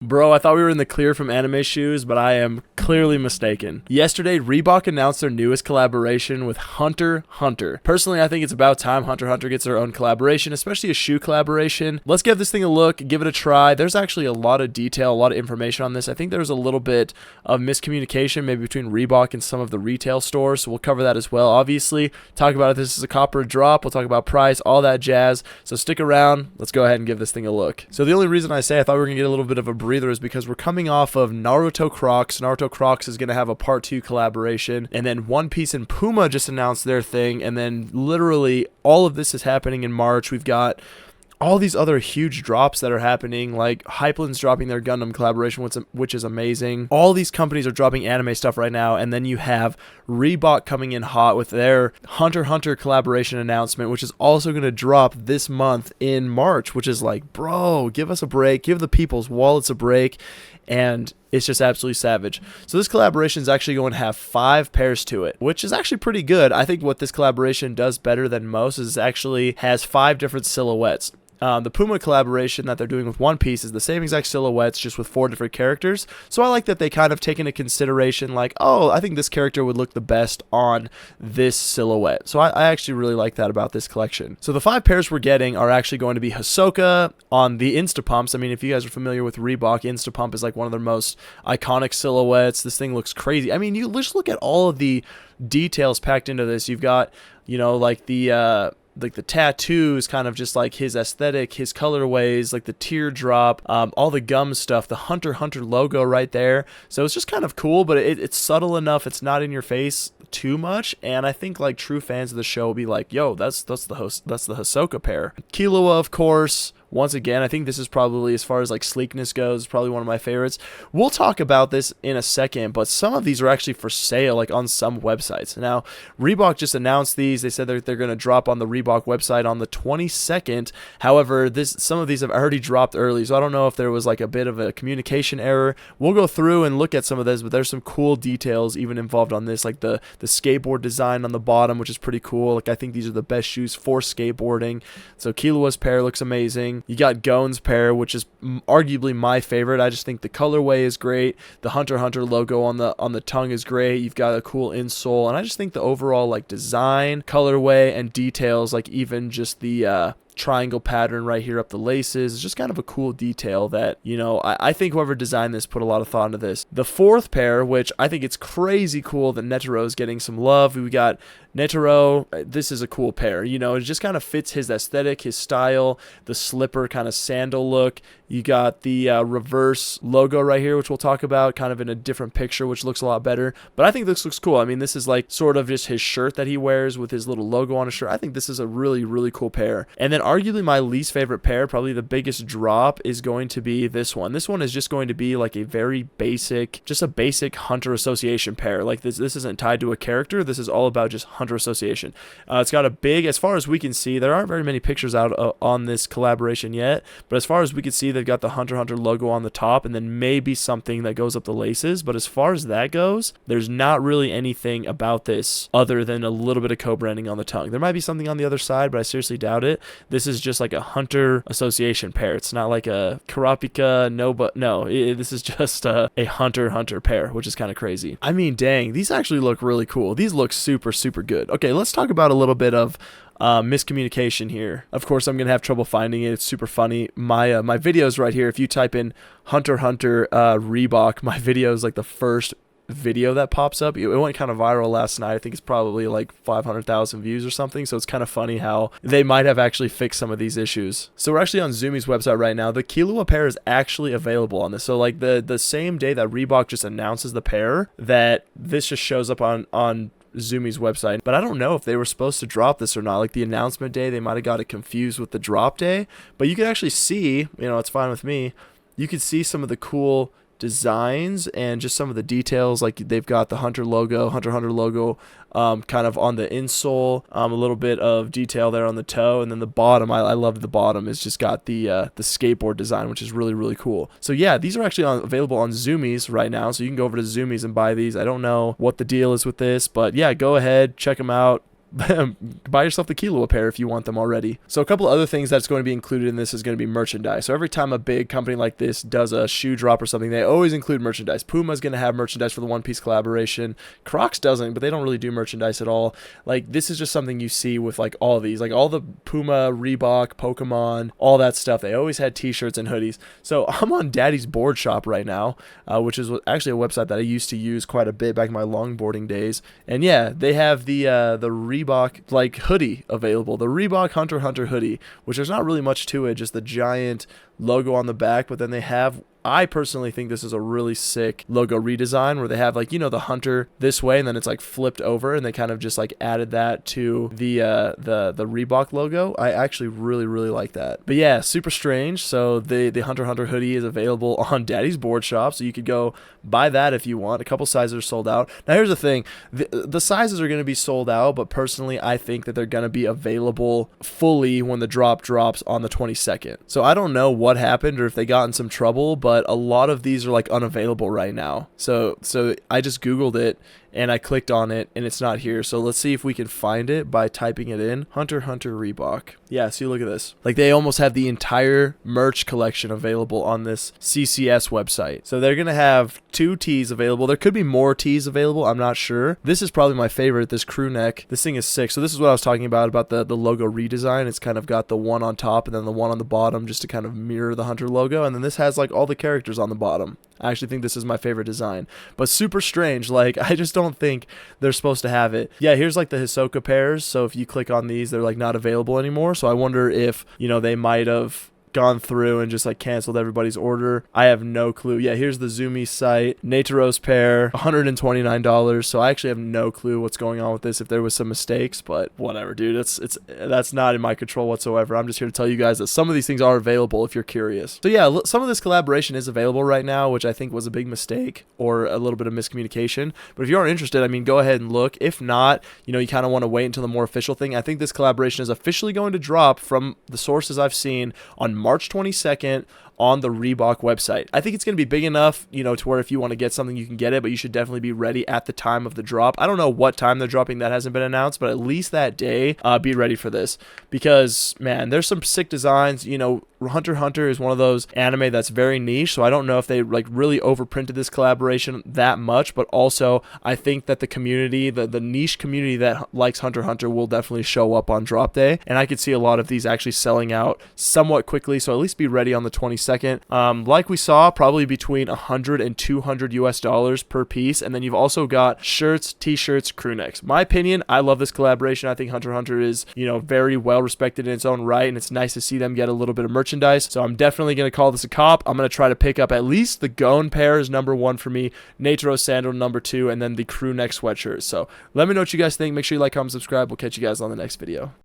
Bro, I thought we were in the clear from anime shoes, but I am clearly mistaken. Yesterday, Reebok announced their newest collaboration with Hunter x Hunter. Personally, I think it's about time Hunter x Hunter gets their own collaboration, especially a shoe collaboration. Let's give this thing a look, give it a try. There's actually a lot of detail, a lot of information on this. I think there's a little bit of miscommunication maybe between Reebok and some of the retail stores, so we'll cover that as well. Obviously, talk about if this is a copper drop. We'll talk about price, all that jazz. So stick around. Let's go ahead and give this thing a look. So the only reason I say I thought we were going to get a little bit of a breather is because we're coming off of Naruto Crocs. Naruto Crocs is going to have a part 2 collaboration, and then One Piece and Puma just announced their thing, and then literally all of this is happening in March. We've got all these other huge drops that are happening, like Hypeland's dropping their Gundam collaboration, which is amazing. All these companies are dropping anime stuff right now, and then you have Reebok coming in hot with their Hunter x Hunter collaboration announcement, which is also going to drop this month in March, which is like, bro, give us a break, give the people's wallets a break, and it's just absolutely savage. So this collaboration is actually going to have 5 pairs to it, which is actually pretty good. I think what this collaboration does better than most is it actually has 5 different silhouettes. The Puma collaboration that they're doing with One Piece is the same exact silhouettes, just with 4 different characters. So I like that they kind of take into consideration, like, oh, I think this character would look the best on this silhouette. So I actually really like that about this collection. So the 5 pairs we're getting are actually going to be Hisoka on the Instapumps. I mean, if you guys are familiar with Reebok, Instapump is like one of their most iconic silhouettes. This thing looks crazy. I mean, you just look at all of the details packed into this. You've got, you know, like the tattoos, kind of just like his aesthetic, his colorways, like the teardrop, all the gum stuff, the Hunter x Hunter logo right there. So it's just kind of cool, but it's subtle enough. It's not in your face too much, and I think like true fans of the show will be like, yo, that's the Hisoka pair. Killua, of course. Once again, I think this is probably, as far as like sleekness goes, probably one of my favorites. We'll talk about this in a second, but some of these are actually for sale, like on some websites. Now, Reebok just announced these. They said they're going to drop on the Reebok website on the 22nd. However, some of these have already dropped early, so I don't know if there was like a bit of a communication error. We'll go through and look at some of this, but there's some cool details even involved on this, like the skateboard design on the bottom, which is pretty cool. Like, I think these are the best shoes for skateboarding. So Killua's pair looks amazing. You got Gon's pair, which is arguably my favorite. I just think the colorway is great. The Hunter x Hunter logo on the tongue is great. You've got a cool insole, and I just think the overall like design, colorway, and details, like even just the triangle pattern right here up the laces, is just kind of a cool detail that, you know, I think whoever designed this put a lot of thought into this. The 4th pair, which I think it's crazy cool that Netero is getting some love. We got Netero. This is a cool pair. You know, it just kind of fits his aesthetic, his style, the slipper kind of sandal look. You got the reverse logo right here, which we'll talk about, kind of in a different picture, which looks a lot better. But I think this looks cool. I mean, this is like sort of just his shirt that he wears with his little logo on his shirt. I think this is a really, really cool pair. And then arguably my least favorite pair, probably the biggest drop, is going to be this one. This one is just going to be like a very basic, just a basic Hunter Association pair. Like this isn't tied to a character. This is all about just Hunter Association. It's got a big, as far as we can see, there aren't very many pictures out on this collaboration yet, but as far as we can see, they've got the Hunter x Hunter logo on the top, and then maybe something that goes up the laces. But as far as that goes, there's not really anything about this other than a little bit of co-branding on the tongue. There might be something on the other side, but I seriously doubt it. This is just like a Hunter Association pair. It's not like a Karapika, this is just a Hunter x Hunter pair, which is kind of crazy. I mean, dang, these actually look really cool. These look super, super good. Okay, let's talk about a little bit of miscommunication here. Of course, I'm gonna have trouble finding it. It's super funny. My videos right here. If you type in Hunter x Hunter Reebok, my video is like the first video that pops up. It went kind of viral last night. I think it's probably like 500,000 views or something. So it's kind of funny how they might have actually fixed some of these issues. So we're actually on Zumi's website right now. The Killua pair is actually available on this. So like the same day that Reebok just announces the pair, that this just shows up on Zumi's website. But I don't know if they were supposed to drop this or not. Like the announcement day, they might have got it confused with the drop day. But you can actually see, you know, it's fine with me. You can see some of the cool designs and just some of the details. Like they've got the Hunter x Hunter logo kind of on the insole, a little bit of detail there on the toe, and then the bottom, I love the bottom, it's just got the skateboard design, which is really, really cool. So yeah, these are actually available on Zumi's right now, so you can go over to Zumi's and buy these. I don't know what the deal is with this, but yeah, go ahead, check them out. buy yourself the Kilo pair if you want them already. So a couple other things that's going to be included in this is going to be merchandise. So every time a big company like this does a shoe drop or something, they always include merchandise. Puma's going to have merchandise for the One Piece collaboration. Crocs doesn't, but they don't really do merchandise at all. Like, this is just something you see with like all these, like all the Puma, Reebok, Pokemon, all that stuff. They always had t-shirts and hoodies. So I'm on Daddy's Board Shop right now, which is actually a website that I used to use quite a bit back in my longboarding days. And yeah, they have the Reebok like hoodie available, the Reebok Hunter x Hunter hoodie, which there's not really much to it, just the giant logo on the back. But then they have, I personally think this is a really sick logo redesign where they have like, you know, the hunter this way and then it's like flipped over, and they kind of just like added that to the Reebok logo. I actually really like that. But yeah, super strange. So the Hunter x Hunter hoodie is available on Daddy's Board Shop, so you could go buy that if you want. A couple sizes are sold out. Now here's the thing, the sizes are going to be sold out, but personally I think that they're going to be available fully when the drop drops on the 22nd. So I don't know what happened or if they got in some trouble, but a lot of these are like unavailable right now. So I just Googled it and I clicked on it and it's not here. So let's see if we can find it by typing it in. Hunter x Hunter Reebok. Yeah, see, look at this. Like, they almost have the entire merch collection available on this CCS website. So they're going to have 2 tees available. There could be more tees available. I'm not sure. This is probably my favorite, this crew neck. This thing is sick. So this is what I was talking about the logo redesign. It's kind of got the one on top and then the one on the bottom just to kind of mirror the Hunter logo. And then this has like all the characters on the bottom. I actually think this is my favorite design, but super strange. Like, I just don't think they're supposed to have it. Yeah, here's like the Hisoka pairs. So if you click on these, they're like not available anymore. So I wonder if, you know, they might have gone through and just like canceled everybody's order. I have no clue. Yeah, here's the Zumi site. Nataros pair, $129. So I actually have no clue what's going on with this, if there was some mistakes, but whatever, dude. That's not in my control whatsoever. I'm just here to tell you guys that some of these things are available if you're curious. So yeah, some of this collaboration is available right now, which I think was a big mistake or a little bit of miscommunication. But if you are interested, I mean, go ahead and look. If not, you know, you kind of want to wait until the more official thing. I think this collaboration is officially going to drop, from the sources I've seen, on March 22nd on the Reebok website. I think it's going to be big enough, you know, to where if you want to get something, you can get it, but you should definitely be ready at the time of the drop. I don't know what time they're dropping, that hasn't been announced, but at least that day, be ready for this, because man, there's some sick designs. You know, Hunter x Hunter is one of those anime that's very niche, so I don't know if they like really overprinted this collaboration that much, but also I think that the community, the niche community that likes Hunter x Hunter will definitely show up on drop day, and I could see a lot of these actually selling out somewhat quickly, so at least be ready on the 22nd. Like we saw, probably between $100 and $200 US per piece, and then you've also got shirts, t-shirts, crew necks. My opinion, I love this collaboration. I think Hunter x Hunter is, you know, very well respected in its own right, and it's nice to see them get a little bit of merchandise. So I'm definitely going to call this a cop. I'm going to try to pick up at least the Gon pair is number 1 for me, Nataro sandal number 2, and then the crew neck sweatshirt. So let me know what you guys think. Make sure you like, comment, subscribe. We'll catch you guys on the next video.